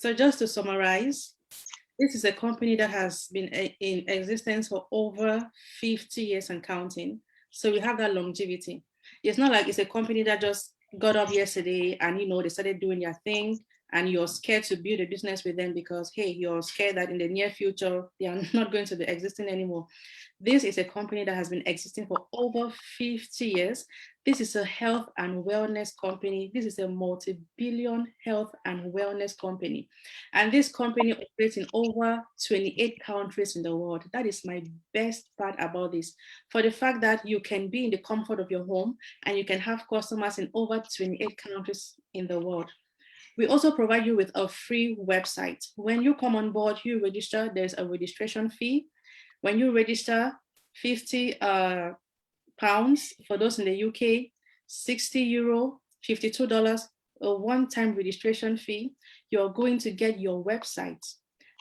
So just to summarize, this is a company that has been in existence for over 50 years and counting. So we have that longevity. It's not like it's a company that just got up yesterday and, they started doing their thing and you're scared to build a business with them because, hey, you're scared that in the near future, they are not going to be existing anymore. This is a company that has been existing for over 50 years. This is a health and wellness company. This is a multi-billion health and wellness company. And this company operates in over 28 countries in the world. That is my best part about this. For the fact that you can be in the comfort of your home and you can have customers in over 28 countries in the world. We also provide you with a free website. When you come on board, you register, there's a registration fee. When you register, 50 pounds for those in the UK, 60 euro, $52, a one-time registration fee. You're going to get your website,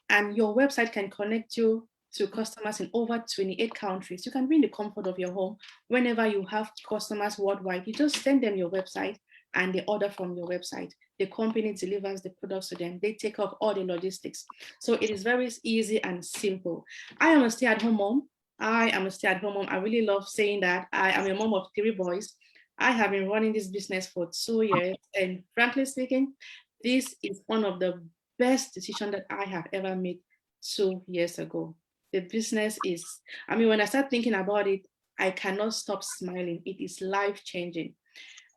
and your website can connect you to customers in over 28 countries. You can be in the comfort of your home. Whenever you have customers worldwide, you just send them your website and they order from your website. The company delivers the products to them. They take off all the logistics. So it is very easy and simple. I am a stay-at-home mom. I really love saying that. I am a mom of 3 boys. I have been running this business for 2 years. And frankly speaking, this is one of the best decisions that I have ever made 2 years ago. The business is, when I start thinking about it, I cannot stop smiling. It is life-changing.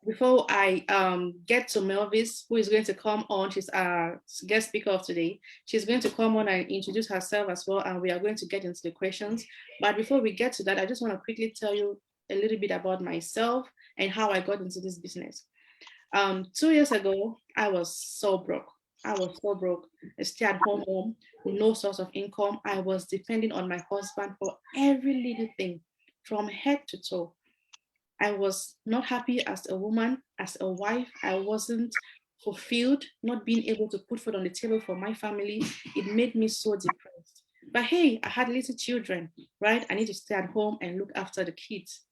Before I get to Melvis, who is going to come on, she's our guest speaker of today. She's going to come on and introduce herself as well, and we are going to get into the questions. But before we get to that, I just want to quickly tell you a little bit about myself and how I got into this business. 2 years ago, I was so broke. A stay-at-home mom, no source of income. I was depending on my husband for every little thing, from head to toe. I was not happy as a woman, as a wife. I wasn't fulfilled, not being able to put food on the table for my family. It made me so depressed. But hey, I had little children, right? I need to stay at home and look after the kids.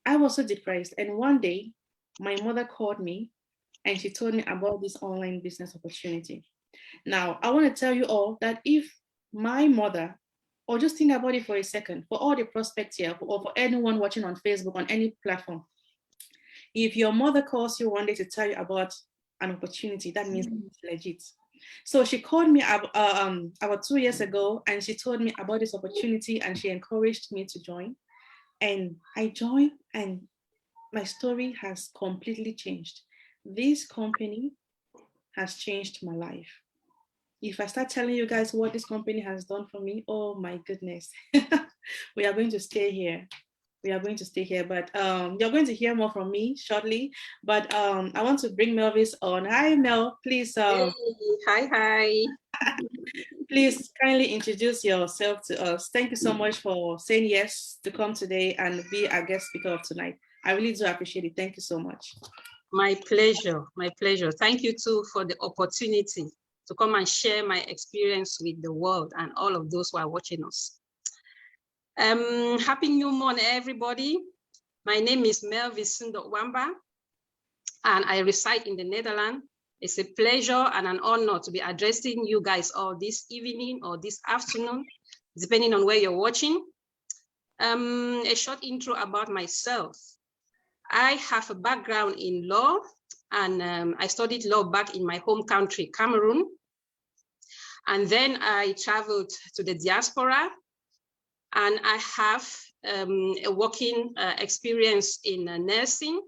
I was so depressed. And one day, my mother called me and she told me about this online business opportunity. Now, I want to tell you all that if my mother, or just think about it for a second, for all the prospects here, or for anyone watching on Facebook, on any platform, if your mother calls you one day to tell you about an opportunity, that means it's legit. So she called me about 2 years ago and she told me about this opportunity and she encouraged me to join. And I joined and my story has completely changed. This company has changed my life. If I start telling you guys what this company has done for me, oh my goodness, we are going to stay here. But you're going to hear more from me shortly. But I want to bring Melvis on. Hi, Mel, please. Hey, hi. Please kindly introduce yourself to us. Thank you so much for saying yes to come today and be our guest speaker of tonight. I really do appreciate it. Thank you so much. My pleasure. Thank you too for the opportunity to come and share my experience with the world and all of those who are watching us. Happy New Month, everybody. My name is Melvis Ndowamba, and I reside in the Netherlands. It's a pleasure and an honor to be addressing you guys all this evening or this afternoon, depending on where you're watching. A short intro about myself. I have a background in law, and I studied law back in my home country, Cameroon. And then I traveled to the diaspora, and I have a working experience in nursing.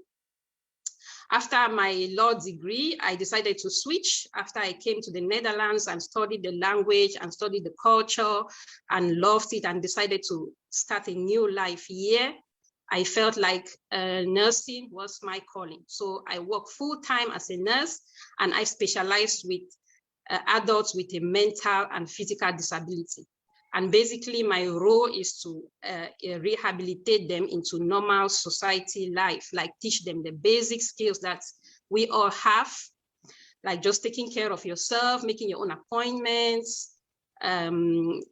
After my law degree, I decided to switch after I came to the Netherlands and studied the language and studied the culture and loved it and decided to start a new life here. I felt like nursing was my calling. So I work full-time as a nurse, and I specialize with adults with a mental and physical disability. And basically my role is to rehabilitate them into normal society life, like teach them the basic skills that we all have, like just taking care of yourself, making your own appointments, and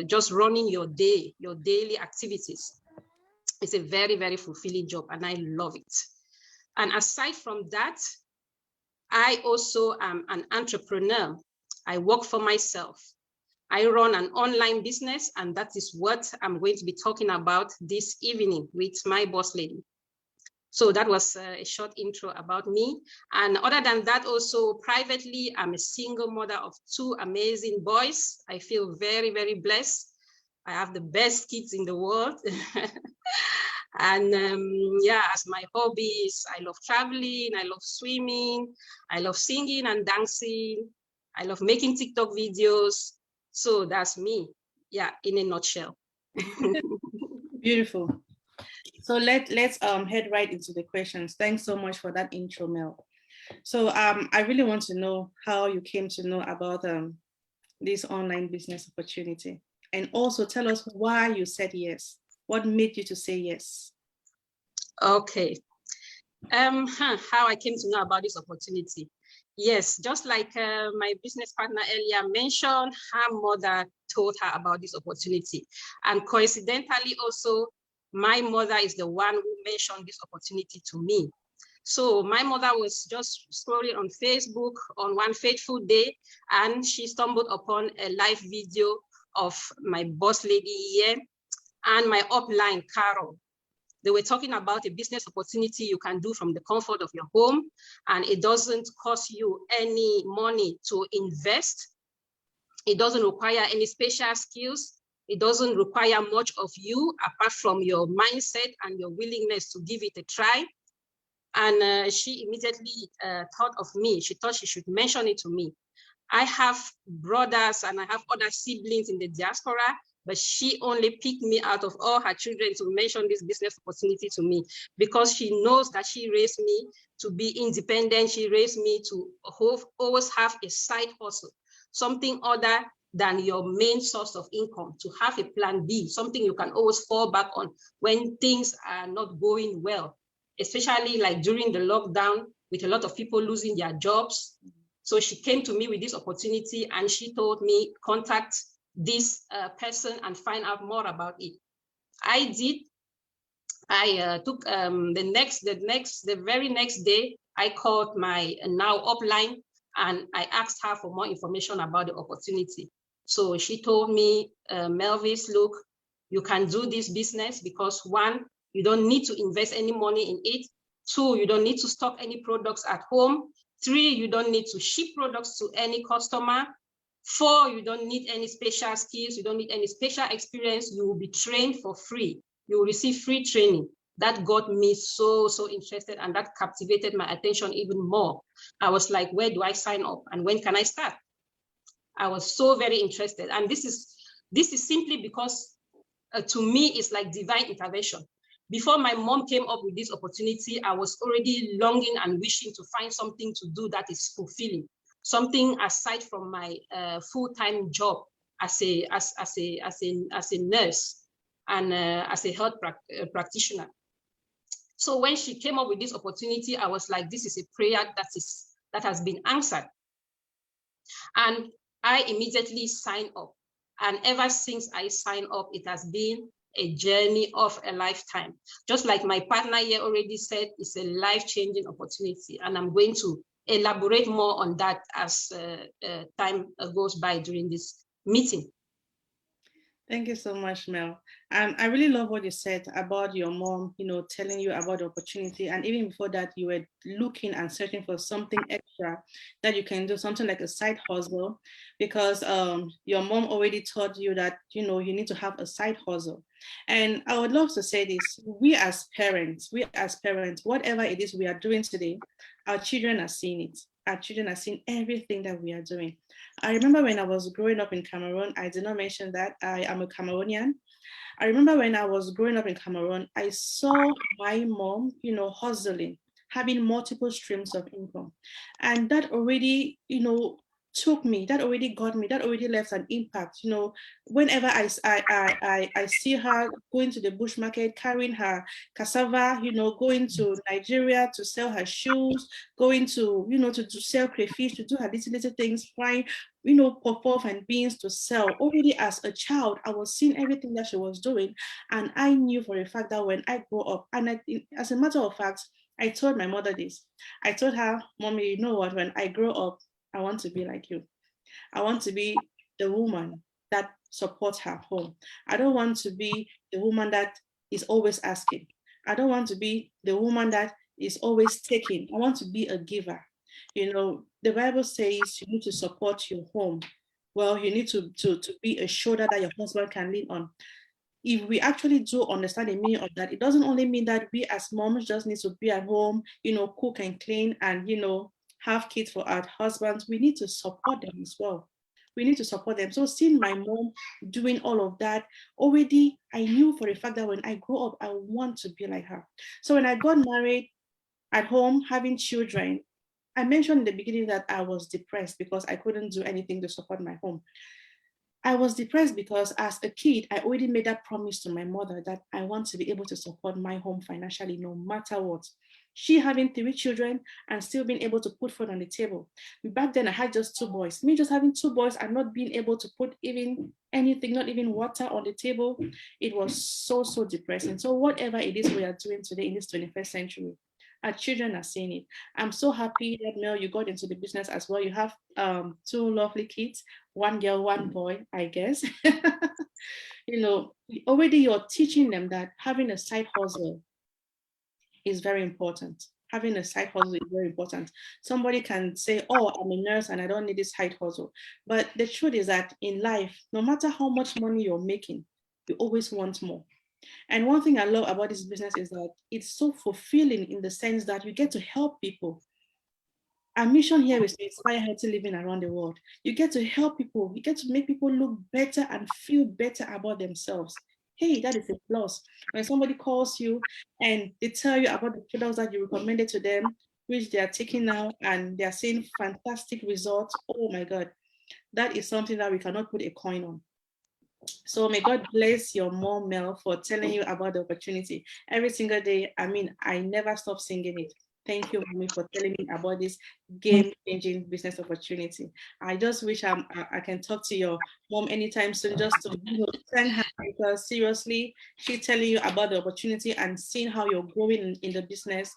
just running your day, your daily activities. It's a very, very fulfilling job and I love it. And aside from that, I also am an entrepreneur. I work for myself. I run an online business, and that is what I'm going to be talking about this evening with my boss lady. So that was a short intro about me. And other than that, also privately, I'm a single mother of 2 amazing boys. I feel very, very blessed. I have the best kids in the world. And yeah, as my hobbies, I love traveling, I love swimming, I love singing and dancing, I love making TikTok videos. So that's me, yeah, in a nutshell. Beautiful. So let's head right into the questions. Thanks so much for that intro, Mel. So I really want to know how you came to know about this online business opportunity, and also tell us why you said yes. What made you to say yes? Okay. How I came to know about this opportunity. Yes, just like my business partner earlier mentioned, her mother told her about this opportunity. And coincidentally also, my mother is the one who mentioned this opportunity to me. So my mother was just scrolling on Facebook on one fateful day, and she stumbled upon a live video of my boss lady here and my upline, Carol. They were talking about a business opportunity you can do from the comfort of your home, and it doesn't cost you any money to invest. It doesn't require any special skills. It doesn't require much of you apart from your mindset and your willingness to give it a try. And she immediately thought of me. She thought she should mention it to me. I have brothers and I have other siblings in the diaspora, but she only picked me out of all her children to mention this business opportunity to me, because she knows that she raised me to be independent. She raised me to always have a side hustle, something other than your main source of income, to have a plan B, something you can always fall back on when things are not going well, especially like during the lockdown with a lot of people losing their jobs. So she came to me with this opportunity and she told me, contact this person and find out more about it. I did. I took the very next day, I called my now upline and I asked her for more information about the opportunity. So she told me, Melvis, look, you can do this business because 1, you don't need to invest any money in it. 2, you don't need to stock any products at home. 3, you don't need to ship products to any customer. 4, you don't need any special skills. You don't need any special experience. You will be trained for free. You will receive free training. That got me so interested, and that captivated my attention even more. I was like, where do I sign up and when can I start? I was so very interested. And this is simply because to me, it's like divine intervention. Before my mom came up with this opportunity, I was already longing and wishing to find something to do that is fulfilling, something aside from my full-time job as a nurse and as a health practitioner. So when she came up with this opportunity, I was like, this is a prayer that has been answered. And I immediately signed up. And ever since I signed up, it has been a journey of a lifetime. Just like my partner here already said, it's a life-changing opportunity. And I'm going to elaborate more on that as time goes by during this meeting. Thank you so much, Mel. I really love what you said about your mom, telling you about the opportunity. And even before that, you were looking and searching for something extra that you can do, something like a side hustle, because your mom already taught you that, you need to have a side hustle. And I would love to say this, we as parents, whatever it is we are doing today, our children are seeing it. Our children are seeing everything that we are doing. I remember when I was growing up in Cameroon, I did not mention that I am a Cameroonian. I remember when I was growing up in Cameroon, I saw my mom, hustling, having multiple streams of income. And that already, took me, that already got me, that already left an impact. Whenever I see her going to the bush market, carrying her cassava, going to Nigeria to sell her shoes, going to, to sell crayfish, to do her little things, frying, puff and beans to sell. Already as a child, I was seeing everything that she was doing. And I knew for a fact that when I grow up, and as a matter of fact, I told my mother this. I told her, Mommy, you know what? When I grow up, I want to be like you. I want to be the woman that supports her home. I don't want to be the woman that is always asking. I don't want to be the woman that is always taking. I want to be a giver. You know, the Bible says you need to support your home. Well, you need to be a shoulder that your husband can lean on. If we actually do understand the meaning of that, it doesn't only mean that we as moms just need to be at home, cook and clean and, have kids for our husbands. We need to support them as well. We need to support them. So seeing my mom doing all of that, already I knew for a fact that when I grow up, I want to be like her. So when I got married at home, having children, I mentioned in the beginning that I was depressed because I couldn't do anything to support my home. I was depressed because as a kid, I already made that promise to my mother that I want to be able to support my home financially, no matter what. She having 3 children and still being able to put food on the table. Back then, I had just 2 boys. Me just having 2 boys and not being able to put even anything, not even water on the table, it was so, so depressing. So whatever it is we are doing today in this 21st century, our children are seeing it. I'm so happy that Mel, you got into the business as well. You have 2 lovely kids, 1 girl, 1 boy, I guess. Already you're teaching them that having a side hustle is very important. Having a side hustle is very important. Somebody can say, oh, I'm a nurse and I don't need this side hustle. But the truth is that in life, no matter how much money you're making, you always want more. And one thing I love about this business is that it's so fulfilling in the sense that you get to help people. Our mission here is to inspire healthy living around the world. You get to help people. You get to make people look better and feel better about themselves. Hey, that is a plus. When somebody calls you and they tell you about the products that you recommended to them, which they are taking now, and they are seeing fantastic results, oh my God, that is something that we cannot put a coin on. So may God bless your mom, Mel, for telling you about the opportunity. Every single day, I never stop singing it. Thank you, Mommy, for telling me about this game-changing business opportunity. I just wish I can talk to your mom anytime soon, just to send her, because seriously, she's telling you about the opportunity and seeing how you're growing in the business.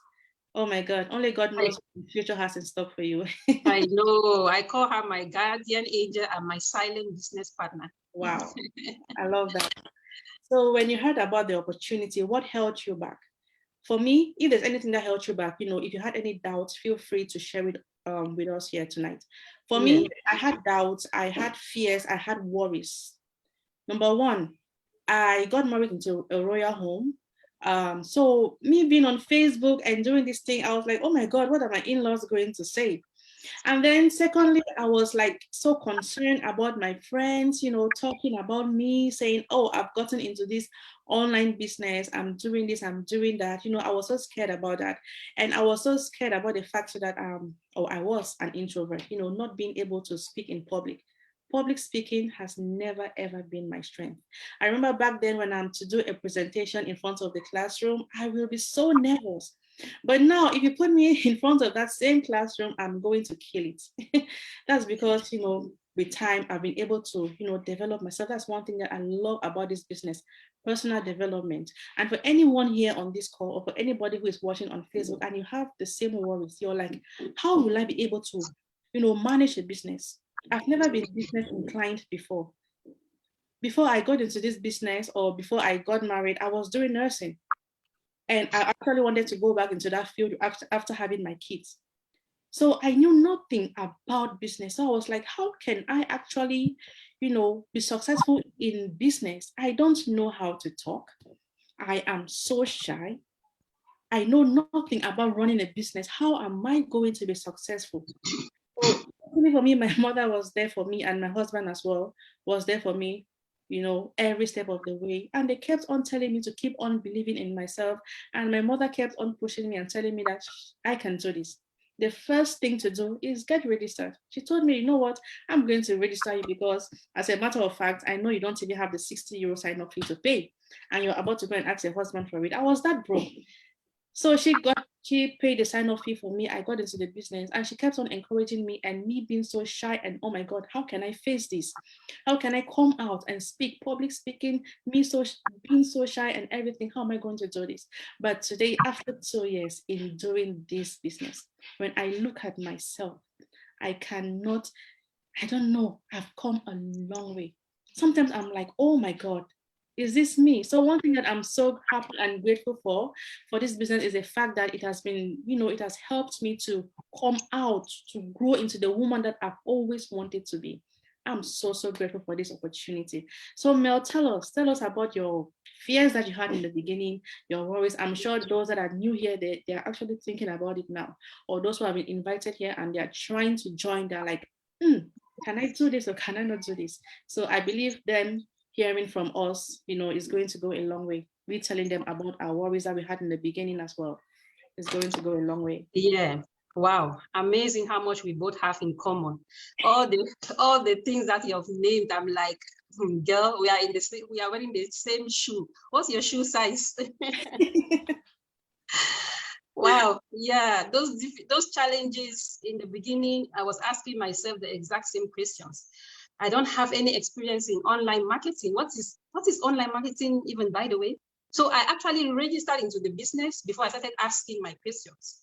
Oh my God, only God knows what the future has in store for you. I know. I call her my guardian angel and my silent business partner. Wow, I love that. So when you heard about the opportunity, what held you back? For me, if there's anything that held you back, if you had any doubts, feel free to share it with us here tonight. For me, I had doubts, I had fears, I had worries. Number one, I got married into a royal home. So me being on Facebook and doing this thing, I was like, oh my God, what are my in-laws going to say? And then secondly, I was like so concerned about my friends, talking about me, saying, oh, I've gotten into this online business, I'm doing this, I'm doing that. I was so scared about that. And I was so scared about the fact that I was an introvert, not being able to speak in public. Public speaking has never ever been my strength. I remember back then when I'm to do a presentation in front of the classroom, I will be so nervous. But now, if you put me in front of that same classroom, I'm going to kill it. That's because, with time, I've been able to, develop myself. That's one thing that I love about this business, personal development. And for anyone here on this call, or for anybody who is watching on Facebook and you have the same worries, you're like, how will I be able to, manage a business? I've never been business inclined before. Before I got into this business or before I got married, I was doing nursing. And I actually wanted to go back into that field after having my kids. So I knew nothing about business. So I was like, how can I actually, be successful in business? I don't know how to talk. I am so shy. I know nothing about running a business. How am I going to be successful? So for me, my mother was there for me, and my husband as well was there for me, every step of the way. And they kept on telling me to keep on believing in myself. And my mother kept on pushing me and telling me that I can do this. The first thing to do is get registered. She told me, you know what, I'm going to register you because, as a matter of fact, I know you don't even have the 60 euro sign-up fee to pay, and you're about to go and ask your husband for it. I was that broke. So she got She paid the sign-off fee for me. I got into the business, and she kept on encouraging me, and me being so shy and, oh my God, how can I face this? How can I come out and speak? Public speaking, me being so shy and everything. How am I going to do this? But today, after 2 years in doing this business, when I look at myself, I don't know, I've come a long way. Sometimes I'm like, oh my God, is this me? So one thing that I'm so happy and grateful for this business is the fact that it has been, it has helped me to come out, to grow into the woman that I've always wanted to be. I'm so grateful for this opportunity. So Mel, tell us about your fears that you had in the beginning, your worries. I'm sure those that are new here, they're actually thinking about it now. Or those who have been invited here and they're trying to join, they're like, can I do this or can I not do this? So I believe them hearing from us, is going to go a long way. We telling them about our worries that we had in the beginning as well is going to go a long way. Yeah. Wow, amazing how much we both have in common. All the things that you have named, I'm like, girl, we are wearing the same shoe. What's your shoe size? Wow, yeah, those challenges in the beginning, I was asking myself the exact same questions. I don't have any experience in online marketing. What is online marketing even, by the way? So I actually registered into the business before I started asking my questions.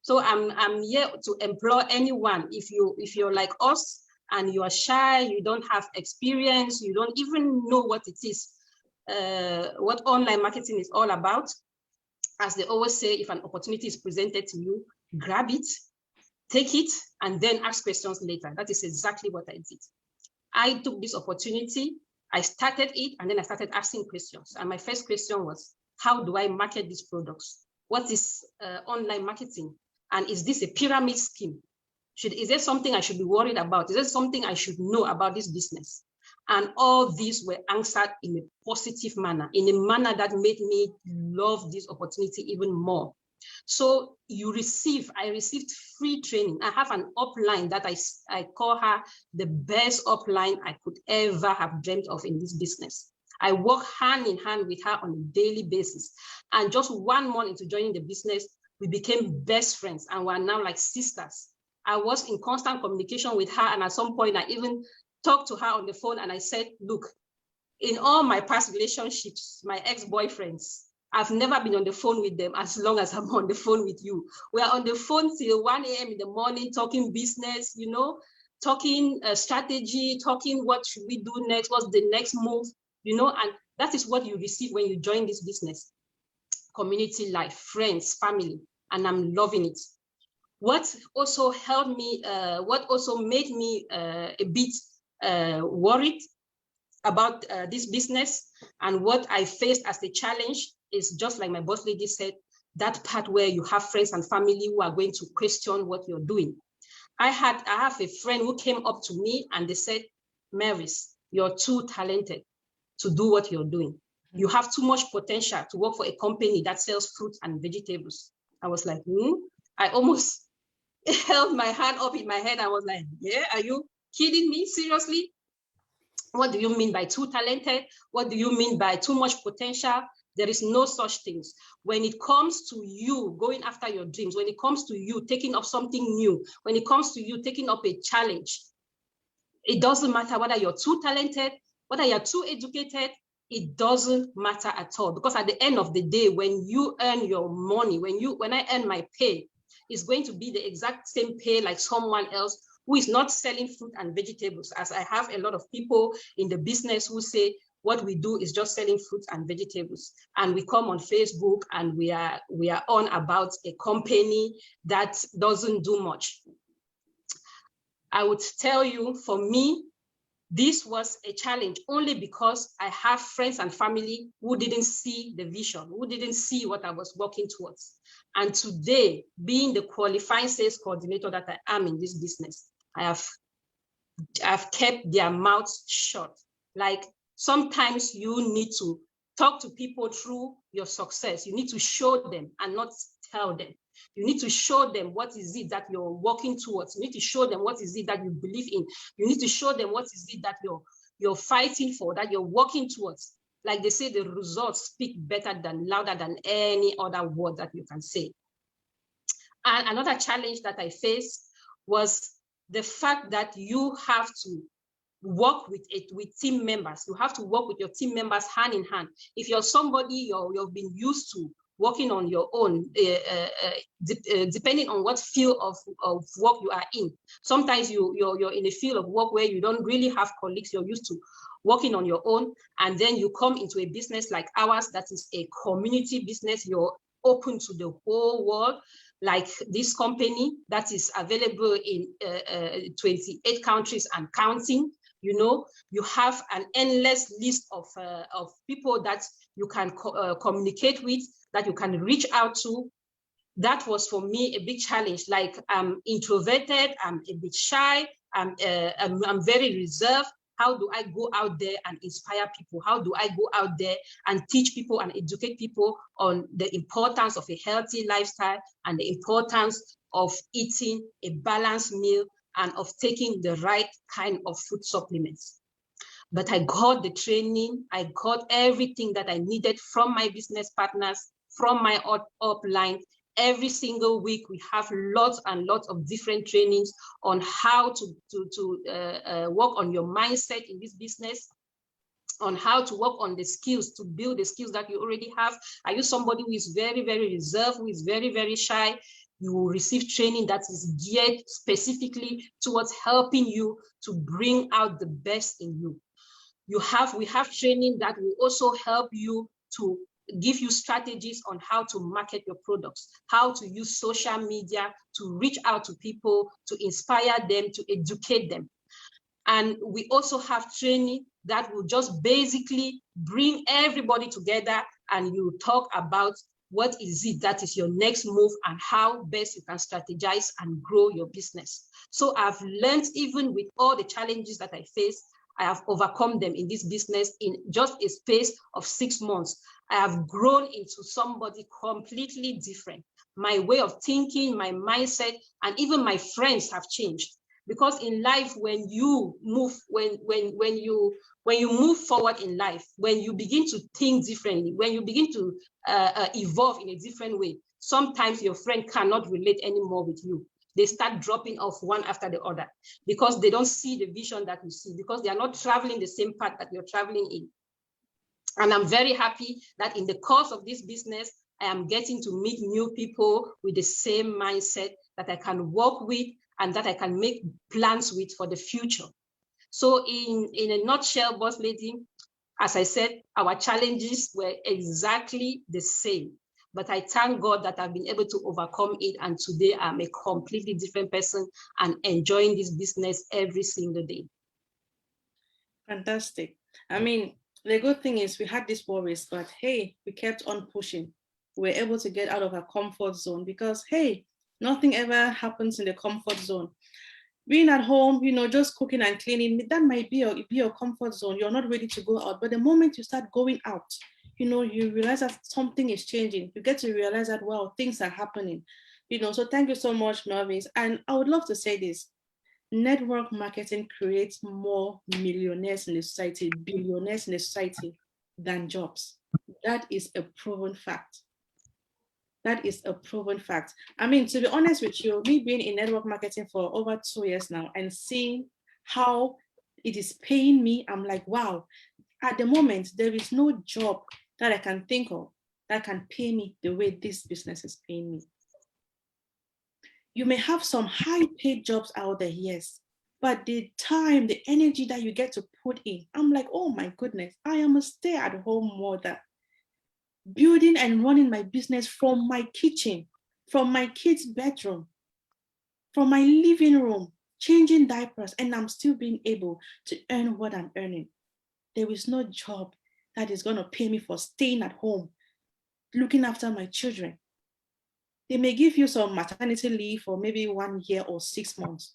So I'm here to employ anyone. If you're like us and you are shy, you don't have experience, you don't even know what it is, what online marketing is all about. As they always say, if an opportunity is presented to you, grab it, take it, and then ask questions later. That is exactly what I did. I took this opportunity, I started it, and then I started asking questions. And my first question was, how do I market these products? What is online marketing? And is this a pyramid scheme? Is there something I should be worried about? Is there something I should know about this business? And all these were answered in a positive manner, in a manner that made me love this opportunity even more. So I received free training. I have an upline that I call her the best upline I could ever have dreamt of in this business. I work hand in hand with her on a daily basis. And just 1 month into joining the business, we became best friends and we're now like sisters. I was in constant communication with her. And at some point I even talked to her on the phone and I said, look, in all my past relationships, my ex-boyfriends, I've never been on the phone with them as long as I'm on the phone with you. We are on the phone till 1 a.m. in the morning, talking business, talking strategy, talking what should we do next, what's the next move, and that is what you receive when you join this business. Community life, friends, family, and I'm loving it. What also helped me, what also made me a bit worried about this business and what I faced as a challenge is just like my boss lady said, that part where you have friends and family who are going to question what you're doing. I have a friend who came up to me and they said, Mavis, you're too talented to do what you're doing. You have too much potential to work for a company that sells fruits and vegetables. I was like, I almost held my hand up in my head. I was like, yeah, are you kidding me? Seriously? What do you mean by too talented? What do you mean by too much potential? There is no such things. When it comes to you going after your dreams, when it comes to you taking up something new, when it comes to you taking up a challenge, it doesn't matter whether you're too talented, whether you're too educated, it doesn't matter at all. Because at the end of the day, when you earn your money, when I earn my pay, it's going to be the exact same pay like someone else who is not selling fruit and vegetables. As I have a lot of people in the business who say, what we do is just selling fruits and vegetables. And we come on Facebook and we are on about a company that doesn't do much. I would tell you, for me, this was a challenge only because I have friends and family who didn't see the vision, who didn't see what I was working towards. And today, being the qualified sales coordinator that I am in this business, I've kept their mouths shut. Like, sometimes you need to talk to people through your success. You need to show them and not tell them. You need to show them what is it that you're working towards. You need to show them what is it that you believe in. You need to show them what is it that you're fighting for, that you're working towards. Like they say, the results speak louder than any other word that you can say. And another challenge that I faced was the fact that you have to work with team members. You have to work with your team members hand in hand. If you're somebody you've been used to working on your own, depending on what field of work you are in. Sometimes you're in a field of work where you don't really have colleagues, you're used to working on your own, and then you come into a business like ours that is a community business. You're open to the whole world, like this company that is available in 28 countries and counting. You know, you have an endless list of people that you can communicate with, that you can reach out to. That was for me a big challenge. Like, I'm introverted, I'm a bit shy, I'm very reserved. How do I go out there and inspire people? How do I go out there and teach people and educate people on the importance of a healthy lifestyle and the importance of eating a balanced meal and of taking the right kind of food supplements? But I got the training, I got everything that I needed from my business partners, from my upline. Every single week, we have lots and lots of different trainings on how to work on your mindset in this business, on how to work on the skills, to build the skills that you already have. Are you somebody who is very, very reserved, who is very, very shy? You will receive training that is geared specifically towards helping you to bring out the best in you. We have training that will also help you to give you strategies on how to market your products, how to use social media to reach out to people, to inspire them, to educate them. And we also have training that will just basically bring everybody together, and you talk about what is it that is your next move and how best you can strategize and grow your business. So I've learned, even with all the challenges that I face, I have overcome them in this business in just a space of 6 months. I have grown into somebody completely different. My way of thinking, my mindset, and even my friends have changed. Because in life, when you move, when you move forward in life, when you begin to think differently, when you begin to evolve in a different way, sometimes your friend cannot relate anymore with you. They start dropping off one after the other because they don't see the vision that you see, because they are not traveling the same path that you're traveling in. And I'm very happy that in the course of this business, I am getting to meet new people with the same mindset that I can work with and that I can make plans with for the future. So in a nutshell, Boss Lady, as I said, our challenges were exactly the same. But I thank God that I've been able to overcome it. And today I'm a completely different person and enjoying this business every single day. Fantastic. I mean, the good thing is we had these worries, but hey, we kept on pushing. We were able to get out of our comfort zone because, hey, nothing ever happens in the comfort zone. Being at home, just cooking and cleaning, that might be your comfort zone. You're not ready to go out. But the moment you start going out, you realize that something is changing. You get to realize that, wow, things are happening. So thank you so much, Melvis. And I would love to say this. Network marketing creates more millionaires in the society, billionaires in the society than jobs. That is a proven fact. That is a proven fact. I mean, to be honest with you, me being in network marketing for over 2 years now and seeing how it is paying me, I'm like, wow, at the moment, there is no job that I can think of that can pay me the way this business is paying me. You may have some high paid jobs out there, yes, but the time, the energy that you get to put in, I'm like, oh my goodness, I am a stay-at-home mother, building and running my business from my kitchen, from my kids' bedroom, from my living room, changing diapers, and I'm still being able to earn what I'm earning. There is no job that is going to pay me for staying at home, looking after my children. They may give you some maternity leave for maybe 1 year or 6 months.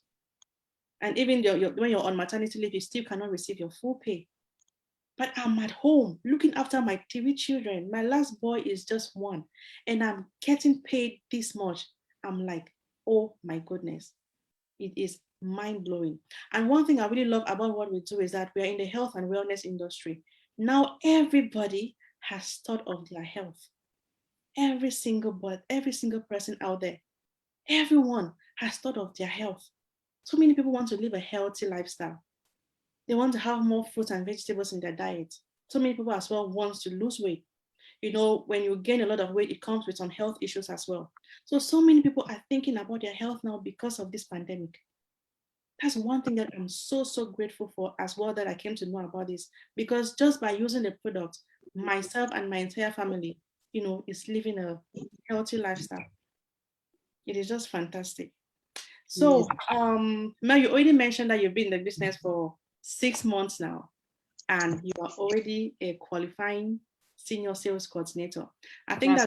And even when you're on maternity leave, you still cannot receive your full pay. But I'm at home looking after my 3 children. My last boy is just 1, and I'm getting paid this much. I'm like, oh my goodness, it is mind-blowing. And one thing I really love about what we do is that we're in the health and wellness industry. Now everybody has thought of their health. Every single person out there, Everyone has thought of their health. So many people want to live a healthy lifestyle. They want to have more fruits and vegetables in their diet. So many people as well want to lose weight. You know, when you gain a lot of weight, it comes with some health issues as well. So many people are thinking about their health now because of this pandemic. That's one thing that I'm so grateful for as well, that I came to know about this, because just by using the product, myself and my entire family, you know, is living a healthy lifestyle. It is just fantastic. So, Mel, you already mentioned that you've been in the business for 6 months now, and you are already a qualifying senior sales coordinator. I think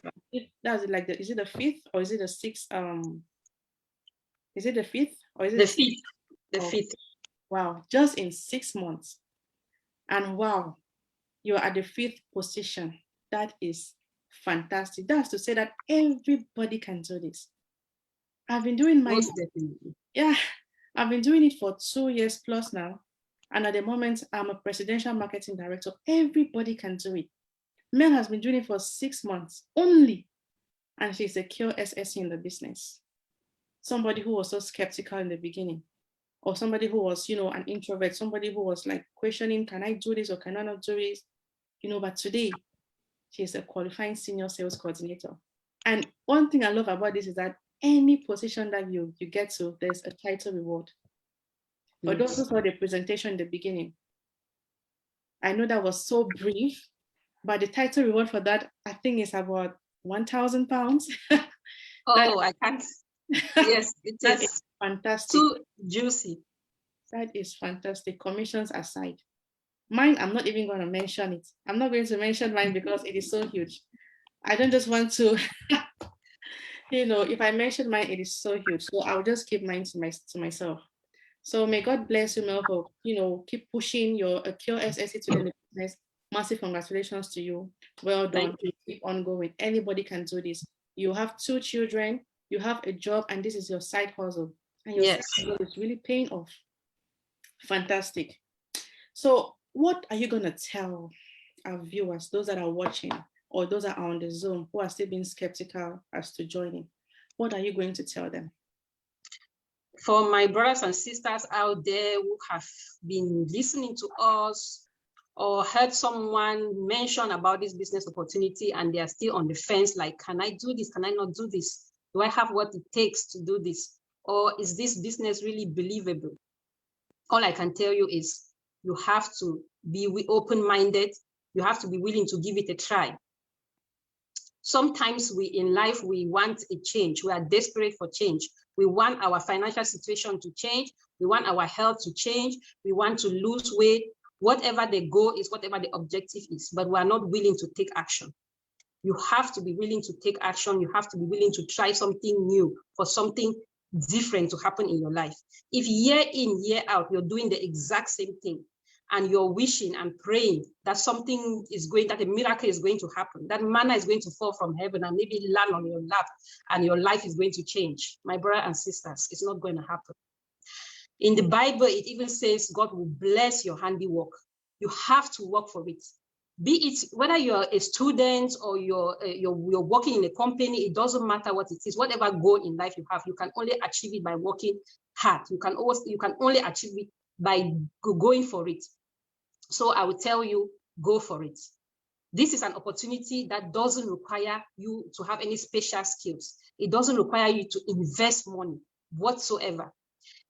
that's like is it the fifth or is it the sixth? Is it the fifth or is it the fifth? The fifth. Wow, just in 6 months, and wow, you're at the fifth position. That is fantastic. That's to say that everybody can do this. I've been doing my I've been doing it for 2 years plus now. And at the moment, I'm a presidential marketing director. Everybody can do it. Mel has been doing it for 6 months only. And she's a pure SSC in the business. Somebody who was so skeptical in the beginning, or somebody who was, you know, an introvert, somebody who was like questioning, can I do this or can I not do this? You know, but today, she's a qualifying senior sales coordinator. And one thing I love about this is that any position that you get to, there's a title reward. For those who saw the presentation in the beginning, I know that was so brief, but the title reward for that, I think, is about £1,000. I can't. Yes, it is fantastic. Too juicy. That is fantastic. Commissions aside. Mine, I'm not even going to mention it. I'm not going to mention mine because it is so huge. I don't just want to, you know, if I mention mine, it is so huge. So I'll just keep mine to myself. So may God bless you, Mel, for, you know, keep pushing your Pure SSC to the business. Massive congratulations to you. Well done. Keep on going. Anybody can do this. You have 2 children, you have a job, and this is your side hustle. And your side hustle is really paying off. Fantastic. So what are you going to tell our viewers, those that are watching, or those that are on the Zoom who are still being skeptical as to joining? What are you going to tell them? For my brothers and sisters out there who have been listening to us or heard someone mention about this business opportunity and they are still on the fence, like, can I do this? Can I not do this? Do I have what it takes to do this? Or is this business really believable? All I can tell you is you have to be open-minded. You have to be willing to give it a try. Sometimes in life, we want a change. We are desperate for change. We want our financial situation to change. We want our health to change. We want to lose weight. Whatever the goal is, whatever the objective is, but we are not willing to take action. You have to be willing to take action. You have to be willing to try something new, for something different to happen in your life. If year in, year out, you're doing the exact same thing, and you're wishing and praying that something is that a miracle is going to happen, that manna is going to fall from heaven and maybe land on your lap, and your life is going to change, my brothers and sisters, it's not going to happen. In the Bible, it even says God will bless your handiwork. You have to work for it. Be it whether you're a student or you're working in a company, it doesn't matter what it is. Whatever goal in life you have, you can only achieve it by working hard. You can only achieve it by going for it. So I will tell you, go for it. This is an opportunity that doesn't require you to have any special skills. It doesn't require you to invest money whatsoever.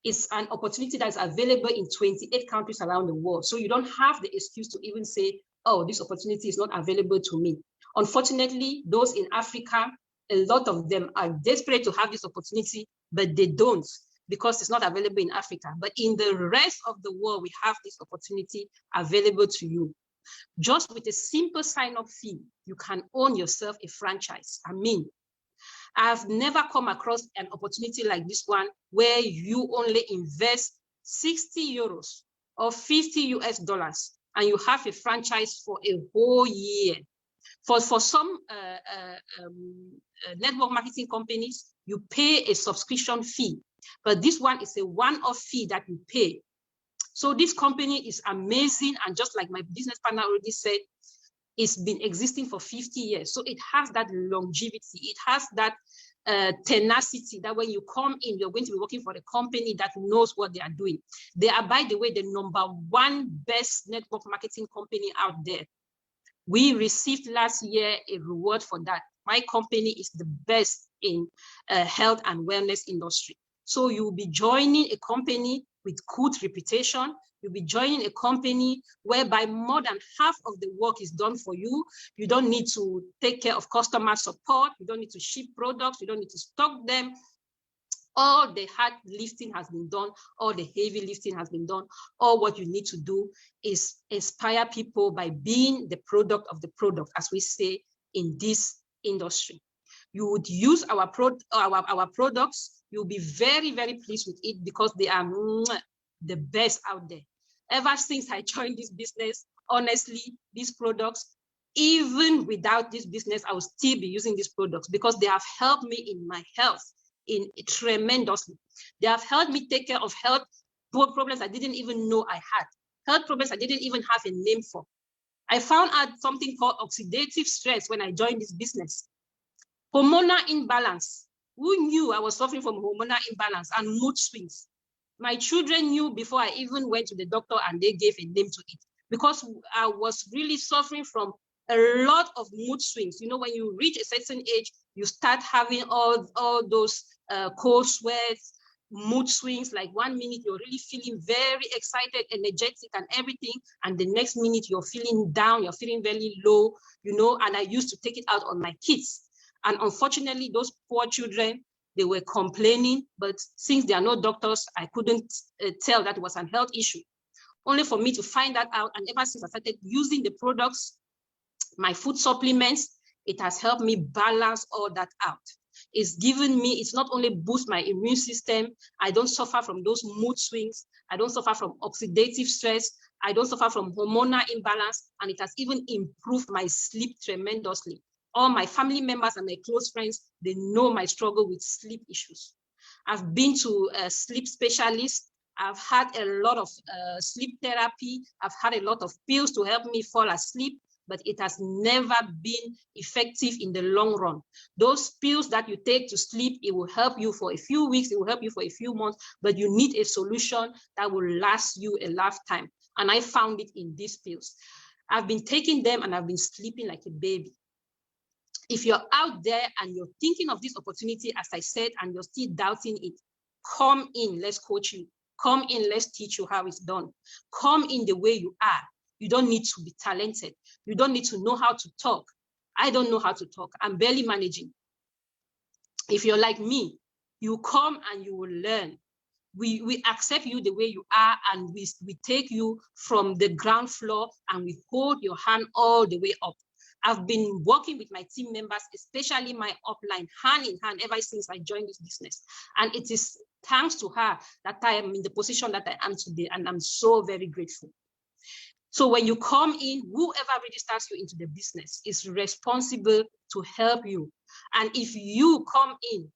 It's an opportunity that is available in 28 countries around the world. So you don't have the excuse to even say, oh, this opportunity is not available to me. Unfortunately, those in Africa, a lot of them are desperate to have this opportunity, but they don't, because it's not available in Africa. But in the rest of the world, we have this opportunity available to you. Just with a simple sign-up fee, you can own yourself a franchise. I mean, I've never come across an opportunity like this one where you only invest 60 euros or 50 US dollars and you have a franchise for a whole year. For some network marketing companies, you pay a subscription fee, but this one is a one-off fee that you pay. So this company is amazing, and just like my business partner already said, it's been existing for 50 years. So it has that longevity. It has that tenacity that when you come in, you're going to be working for a company that knows what they are doing. They are, by the way, the #1 best network marketing company out there. We received last year a reward for that. My company is the best in health and wellness industry. So you'll be joining a company with good reputation. You'll be joining a company whereby more than half of the work is done for you. You don't need to take care of customer support. You don't need to ship products. You don't need to stock them. All the hard lifting has been done. All the heavy lifting has been done. All what you need to do is inspire people by being the product of the product, as we say in this industry. You would use our products. You'll be very, very pleased with it because they are the best out there. Ever since I joined this business, honestly, these products, even without this business, I will still be using these products because they have helped me in my health tremendously. They have helped me take care of health problems I didn't even know I had, health problems I didn't even have a name for. I found out something called oxidative stress when I joined this business. Hormonal imbalance. Who knew I was suffering from hormonal imbalance and mood swings? My children knew before I even went to the doctor, and they gave a name to it because I was really suffering from a lot of mood swings. You know, when you reach a certain age, you start having all those cold sweats, mood swings. Like 1 minute, you're really feeling very excited, energetic and everything. And the next minute you're feeling down, you're feeling very low, you know, and I used to take it out on my kids. And unfortunately, those poor children, they were complaining, but since there are no doctors, I couldn't tell that it was a health issue. Only for me to find that out. And ever since I started using the products, my food supplements, it has helped me balance all that out. It's given me, it's not only boost my immune system, I don't suffer from those mood swings, I don't suffer from oxidative stress, I don't suffer from hormonal imbalance, and it has even improved my sleep tremendously. All my family members and my close friends, they know my struggle with sleep issues. I've been to a sleep specialist. I've had a lot of sleep therapy. I've had a lot of pills to help me fall asleep, but it has never been effective in the long run. Those pills that you take to sleep, it will help you for a few weeks, it will help you for a few months, but you need a solution that will last you a lifetime. And I found it in these pills. I've been taking them and I've been sleeping like a baby. If you're out there and you're thinking of this opportunity, as I said, and you're still doubting it, come in, let's coach you. Come in, let's teach you how it's done. Come in the way you are. You don't need to be talented. You don't need to know how to talk. I don't know how to talk. I'm barely managing. If you're like me, you come and you will learn. We accept you the way you are, and we take you from the ground floor and we hold your hand all the way up. I've been working with my team members, especially my upline, hand in hand ever since I joined this business. And it is thanks to her that I am in the position that I am today, and I'm so very grateful. So when you come in, whoever registers you into the business is responsible to help you. And if you come in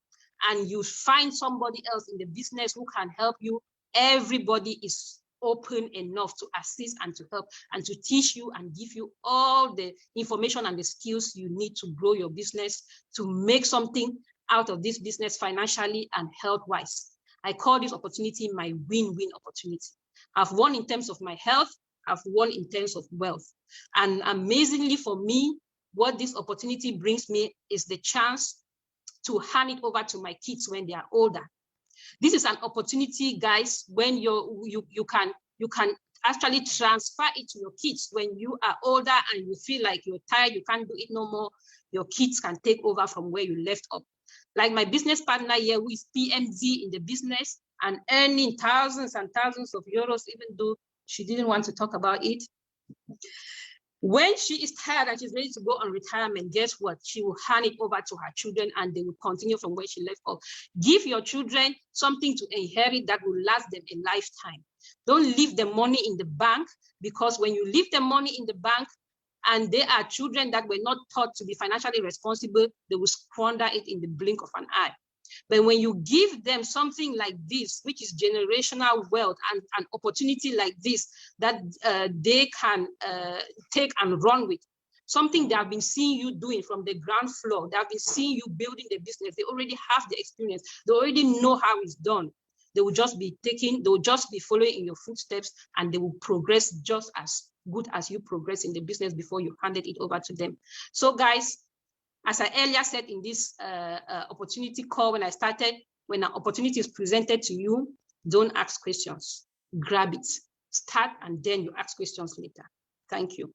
and you find somebody else in the business who can help you, everybody is open enough to assist and to help and to teach you and give you all the information and the skills you need to grow your business, to make something out of this business financially and health-wise. I call this opportunity my win-win opportunity. I've won in terms of my health, I've won in terms of wealth. And amazingly for me, what this opportunity brings me is the chance to hand it over to my kids when they are older. This is an opportunity, guys, when you can actually transfer it to your kids when you are older and you feel like you're tired, you can't do it no more. Your kids can take over from where you left off. Like my business partner here, who is PMD in the business and earning thousands and thousands of euros, even though she didn't want to talk about it. When she is tired and she's ready to go on retirement, guess what? She will hand it over to her children and they will continue from where she left off. Give your children something to inherit that will last them a lifetime. Don't leave the money in the bank, because when you leave the money in the bank and they are children that were not taught to be financially responsible, they will squander it in the blink of an eye. But when you give them something like this, which is generational wealth, and an opportunity like this that they can take and run with, something they have been seeing you doing from the ground floor. They have been seeing you building the business. They already have the experience. They already know how it's done. They will just be following in your footsteps, and they will progress just as good as you progress in the business before you handed it over to them. So guys, as I earlier said in this opportunity call, when I started, when an opportunity is presented to you, don't ask questions, grab it, start, and then you ask questions later. Thank you.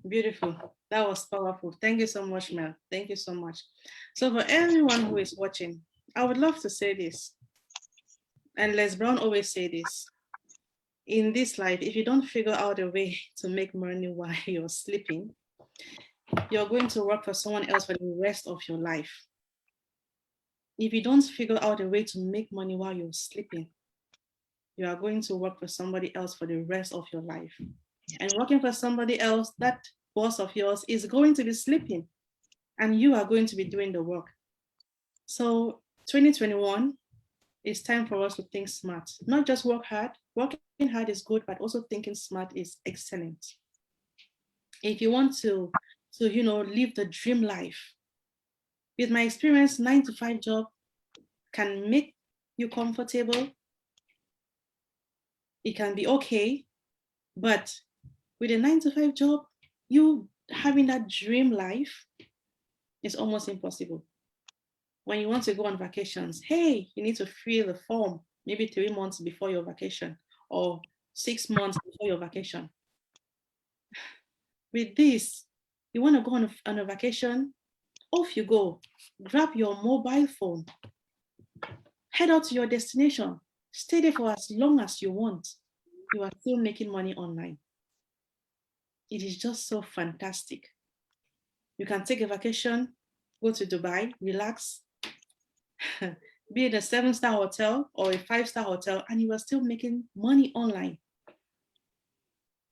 Beautiful. That was powerful. Thank you so much, Mel. Thank you so much. So for everyone who is watching, I would love to say this. And Les Brown always say this. In this life, if you don't figure out a way to make money while you're sleeping, you're going to work for someone else for the rest of your life. If you don't figure out a way to make money while you're sleeping, you are going to work for somebody else for the rest of your life. And working for somebody else, that boss of yours is going to be sleeping, and you are going to be doing the work. So 2021, it's time for us to think smart, not just work hard. Working hard is good, but also thinking smart is excellent. If you want to live the dream life, with my experience, 9-to-5 job can make you comfortable. It can be okay, but with a 9-to-5 job, you having that dream life is almost impossible. When you want to go on vacations, hey, you need to fill the form maybe 3 months before your vacation or 6 months before your vacation. With this, you want to go on a vacation, off you go, grab your mobile phone, head out to your destination, stay there for as long as you want. You are still making money online. It is just so fantastic. You can take a vacation, go to Dubai, relax, be in a 7-star hotel or a 5-star hotel, and you are still making money online.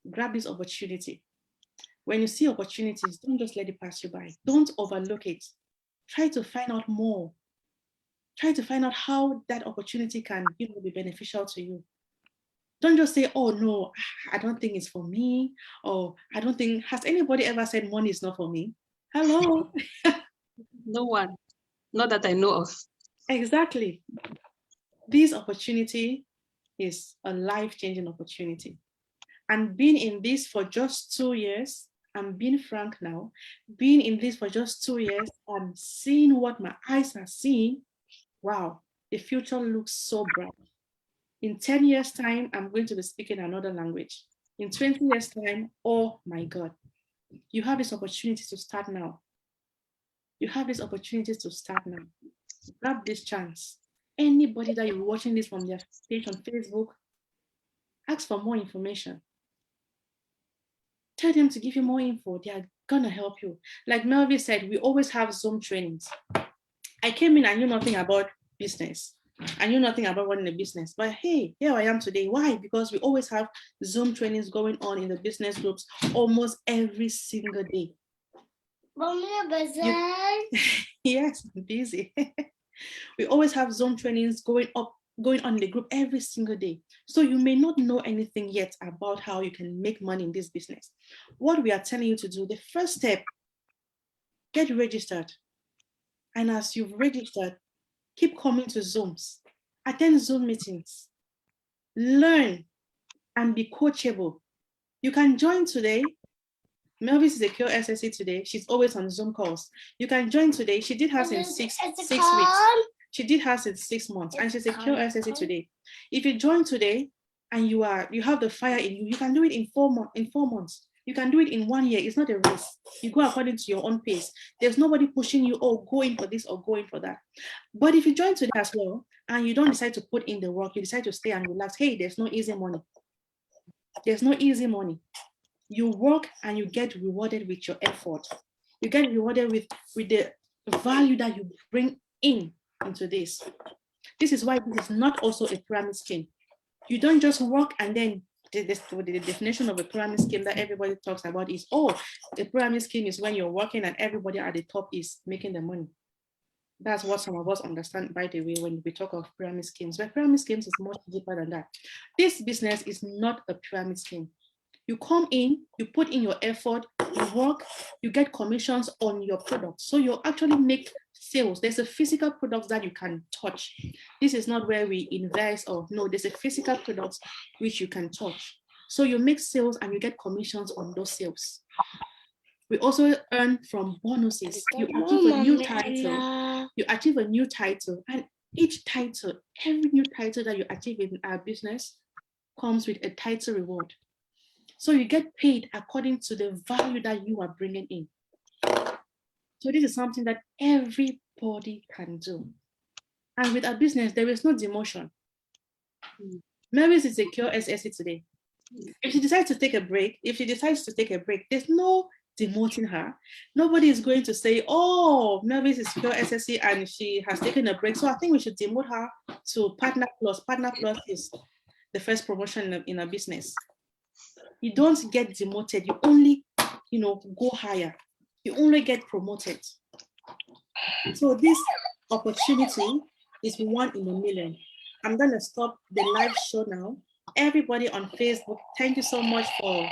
Grab this opportunity. When you see opportunities, don't just let it pass you by. Don't overlook it. Try to find out more. Try to find out how that opportunity can be beneficial to you. Don't just say, oh no, I don't think it's for me. Or I don't think, has anybody ever said money is not for me? Hello? No one, not that I know of. Exactly. This opportunity is a life-changing opportunity. And being in this for just 2 years, I'm being frank now, being in this for just 2 years, I'm seeing what my eyes are seeing. Wow, the future looks so bright. In 10 years' time, I'm going to be speaking another language. In 20 years' time, oh my God, you have this opportunity to start now. You have this opportunity to start now. Grab this chance. Anybody that you're watching this from their page on Facebook, ask for more information. Tell them to give you more info. They are gonna help you. Like Melvin said, we always have Zoom trainings. I came in, I knew nothing about business. I knew nothing about running a business, but hey, here I am today. Why? Because we always have Zoom trainings going on in the business groups almost every single day. Yes, I'm busy. We always have Zoom trainings going on in the group every single day. So you may not know anything yet about how you can make money in this business. What we are telling you to do, the first step, get registered. And as you've registered, keep coming to Zooms, attend Zoom meetings, learn, and be coachable. You can join today. Melvis is a QSSC today. She's always on Zoom calls. You can join today. She did hers in six weeks. She did hers in 6 months, and she's a QSSC today. If you join today and you have the fire in you, you can do it in 4 months. You can do it in 1 year. It's not a race. You go according to your own pace. There's nobody pushing you, oh, go in for this or go in for that. But if you join today as well, and you don't decide to put in the work, you decide to stay and relax, hey, there's no easy money. There's no easy money. You work and you get rewarded with your effort. You get rewarded with the value that you bring into this. This is why this is not also a pyramid scheme. You don't just work and then the definition of a pyramid scheme that everybody talks about is, oh, the pyramid scheme is when you're working and everybody at the top is making the money. That's what some of us understand, by the way, when we talk of pyramid schemes. But pyramid schemes is much deeper than that. This business is not a pyramid scheme. You come in, you put in your effort, you work, you get commissions on your product. So you actually make sales. There's a physical product that you can touch. This is not where we invest or no, there's a physical product which you can touch. So you make sales and you get commissions on those sales. We also earn from bonuses. You achieve a new title. You achieve a new title. And each title, every new title that you achieve in our business comes with a title reward. So you get paid according to the value that you are bringing in. So this is something that everybody can do. And with our business, there is no demotion. Mary's is a secure SSC today. If she decides to take a break, there's no demoting her. Nobody is going to say, oh, Mavis is pure SSC and she has taken a break. So I think we should demote her to Partner Plus. Partner Plus is the first promotion in a business. You don't get demoted. You only, go higher. You only get promoted. So this opportunity is 1 in a million. I'm going to stop the live show now. Everybody on Facebook, thank you so much for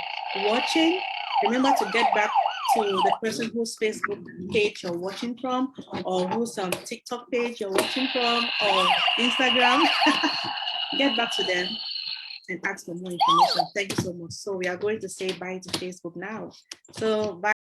watching. Remember to get back to the person whose Facebook page you're watching from, or whose TikTok page you're watching from, or Instagram. Get back to them and ask for more information. Thank you so much. So we are going to say bye to Facebook now. So bye.